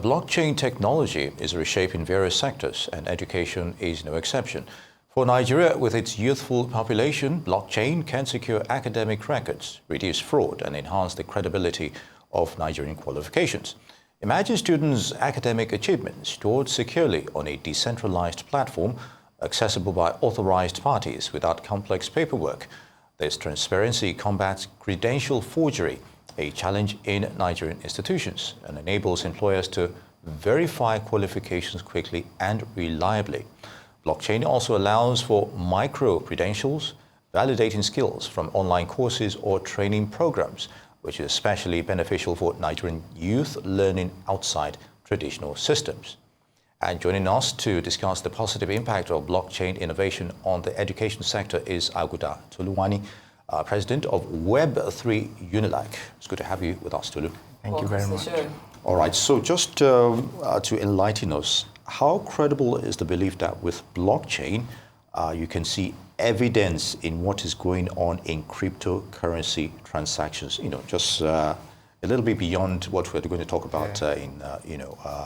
blockchain technology is reshaping various sectors, and education is no exception. For Nigeria, with its youthful population, blockchain can secure academic records, reduce fraud, and enhance the credibility of Nigerian qualifications. Imagine students' academic achievements stored securely on a decentralized platform, accessible by authorized parties without complex paperwork. This transparency combats credential forgery, a challenge in Nigerian institutions, and enables employers to verify qualifications quickly and reliably. Blockchain also allows for micro-credentials, validating skills from online courses or training programs, which is especially beneficial for Nigerian youth learning outside traditional systems. And joining us to discuss the positive impact of blockchain innovation on the education sector is Aguda Toluwani, President of Web3 Unilag. It's good to have you with us, Tolu. Thank you very much. All right, so just to enlighten us, how credible is the belief that with blockchain, you can see evidence in what is going on in cryptocurrency transactions? Just a little bit beyond what we're going to talk about in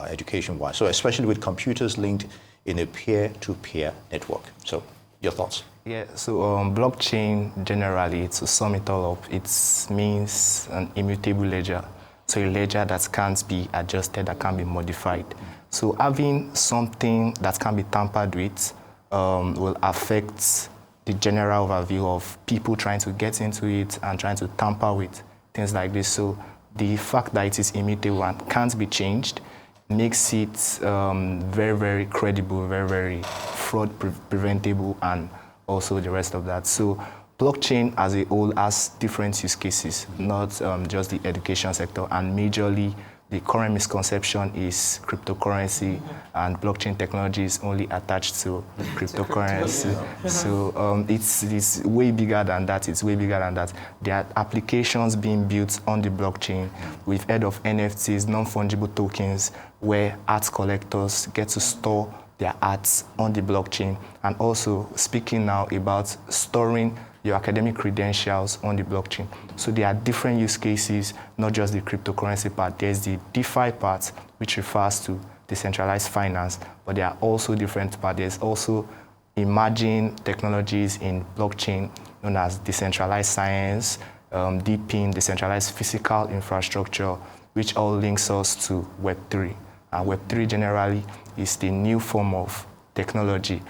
education-wise. So especially with computers linked in a peer-to-peer network. So your thoughts? Yeah, so blockchain generally, to sum it all up, it means an immutable ledger. So a ledger that can't be adjusted, that can be modified. So having something that can be tampered with will affect the general overview of people trying to get into it and trying to tamper with things like this. So the fact that it is immutable and can't be changed makes it very, very credible, very, very fraud preventable, and also the rest of that. So blockchain as a whole has different use cases, not just the education sector, and majorly the current misconception is cryptocurrency and blockchain technology is only attached to cryptocurrency. So it's way bigger than that. It's way bigger than that. There are applications being built on the blockchain. We've heard of NFTs, non-fungible tokens, where art collectors get to store their arts on the blockchain. And also speaking now about storing your academic credentials on the blockchain. So there are different use cases, not just the cryptocurrency part. There's the DeFi part, which refers to decentralized finance, but there are also different parts. There's also emerging technologies in blockchain known as decentralized science, DePIN, decentralized physical infrastructure, which all links us to Web3. And Web3 generally is the new form of technology,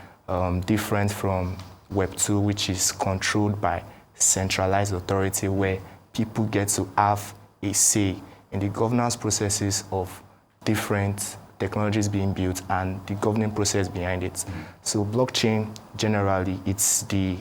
different from Web 2, which is controlled by centralized authority, where people get to have a say in the governance processes of different technologies being built and the governing process behind it. So blockchain, generally, it's the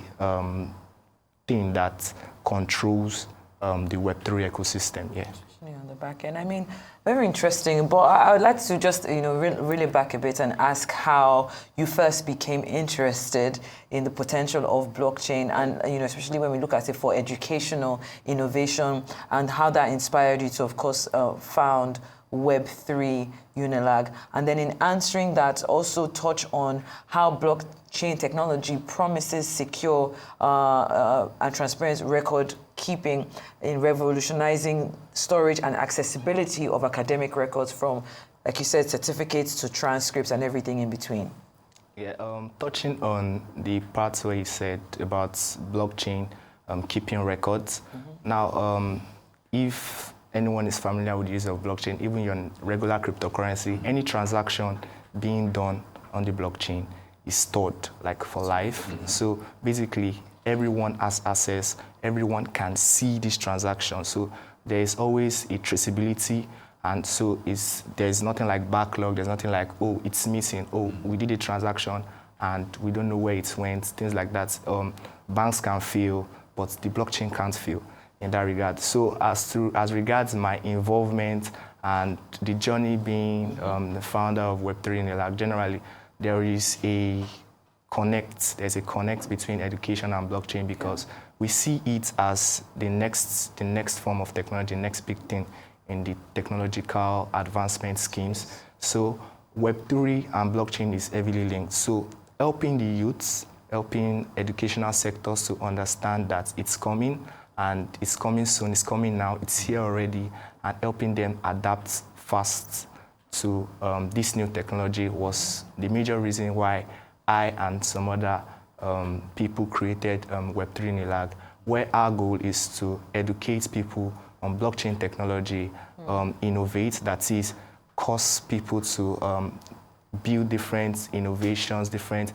thing that controls the Web3 ecosystem. Yeah. On the back end. I mean, very interesting, but I would like to just, really back a bit and ask how you first became interested in the potential of blockchain and, especially when we look at it for educational innovation and how that inspired you to, of course, found Web3 Unilag. And then in answering that, also touch on how blockchain technology promises secure and transparent record keeping in revolutionizing storage and accessibility of academic records from, like you said, certificates to transcripts and everything in between. Yeah, touching on the parts where you said about blockchain keeping records. Now, if anyone is familiar with the use of blockchain, even your regular cryptocurrency, any transaction being done on the blockchain is stored like for life. So basically, everyone has access, everyone can see this transaction. So there is always a traceability, and so there's nothing like backlog, there's nothing like, oh, it's missing, oh, we did a transaction and we don't know where it went, things like that. Banks can fail, but the blockchain can't fail in that regard. So as regards my involvement and the journey being the founder of Web3 Unilag, generally, there's a connect between education and blockchain, because we see it as the next form of technology, the next big thing in the technological advancement schemes. So Web3 and blockchain is heavily linked. So helping the youths, helping educational sectors to understand that it's coming, and it's coming soon, it's coming now, it's here already, and helping them adapt fast to this new technology was the major reason why I and some other people created Web3 NILAG, where our goal is to educate people on blockchain technology, innovate, that is, cause people to build different innovations, different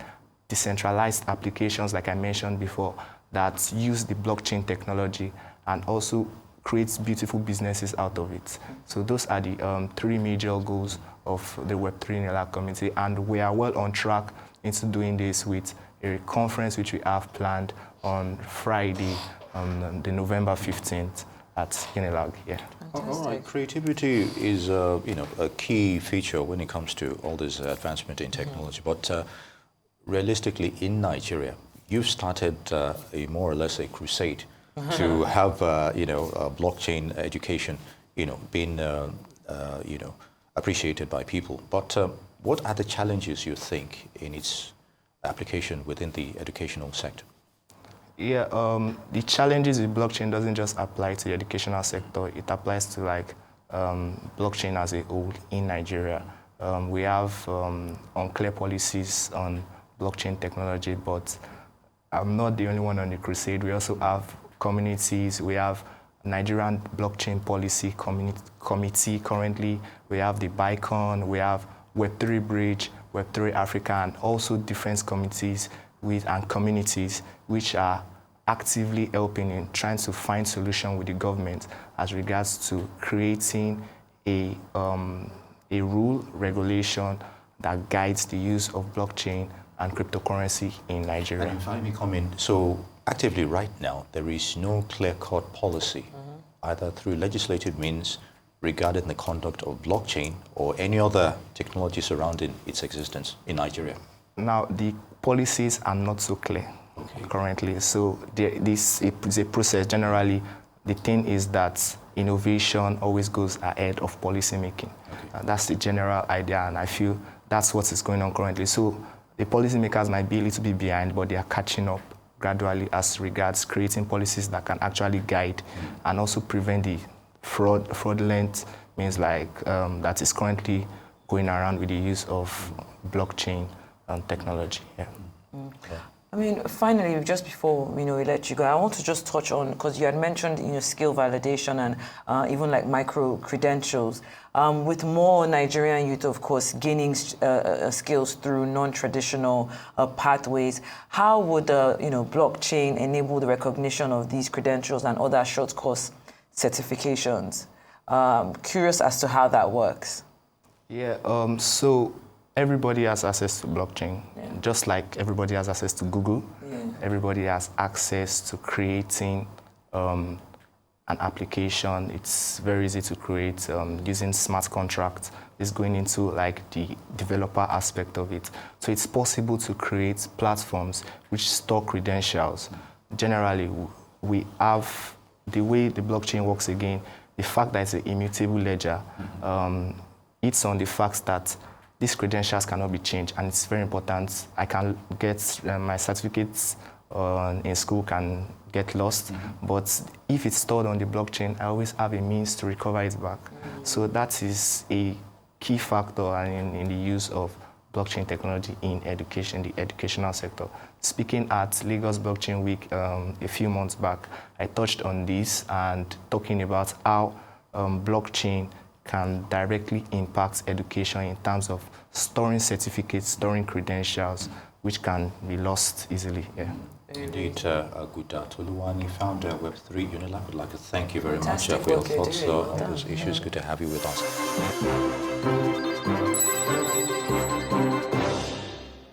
decentralized applications, like I mentioned before, that use the blockchain technology and also creates beautiful businesses out of it. So those are the three major goals of the Web3 NILAG community, and we are well on track into doing this with a conference which we have planned on Friday, on the November 15th at NILAG. Yeah. All right, creativity is a key feature when it comes to all this advancement in technology. But realistically, in Nigeria, you've started a more or less a crusade to have blockchain education being appreciated by people. But what are the challenges you think in its application within the educational sector? Yeah, the challenges with blockchain doesn't just apply to the educational sector. It applies to like blockchain as a whole in Nigeria. We have unclear policies on blockchain technology, but I'm not the only one on the crusade. We also have communities. We have Nigerian Blockchain Policy Committee currently. We have the BICON. We have Web3 Bridge, Web3 Africa, and also defense committees and communities which are actively helping in trying to find solution with the government as regards to creating a rule, regulation that guides the use of blockchain and cryptocurrency in Nigeria. And if I may come in, so actively right now, there is no clear-cut policy, either through legislative means regarding the conduct of blockchain or any other technology surrounding its existence in Nigeria. Now, the policies are not so clear currently. So this is a process. Generally, the thing is that innovation always goes ahead of policy making. That's the general idea, and I feel that's what is going on currently. So the policymakers might be a little bit behind, but they are catching up gradually as regards creating policies that can actually guide and also prevent the fraudulent means like that is currently going around with the use of blockchain technology. Yeah. I mean, finally, just before we let you go, I want to just touch on, because you had mentioned skill validation and even like micro credentials. With more Nigerian youth, of course, gaining skills through non-traditional pathways, how would blockchain enable the recognition of these credentials and other short course certifications? Curious as to how that works. Yeah. So everybody has access to blockchain, just like everybody has access to Google. Everybody has access to creating an application. It's very easy to create using smart contracts. It's going into like the developer aspect of it. So it's possible to create platforms which store credentials. Generally, we have the way the blockchain works again, the fact that it's an immutable ledger, it's on the fact that these credentials cannot be changed, and it's very important. I can get my certificates in school can get lost, but if it's stored on the blockchain, I always have a means to recover it back. So that is a key factor in the use of blockchain technology in education, the educational sector. Speaking at Lagos Blockchain Week a few months back, I touched on this and talking about how blockchain can directly impact education in terms of storing certificates, storing credentials, which can be lost easily. Yeah. Indeed, Aguda Toluwani, founder of Web3 NILAG, would like to thank you very much for your thoughts on those issues. Good to have you with us.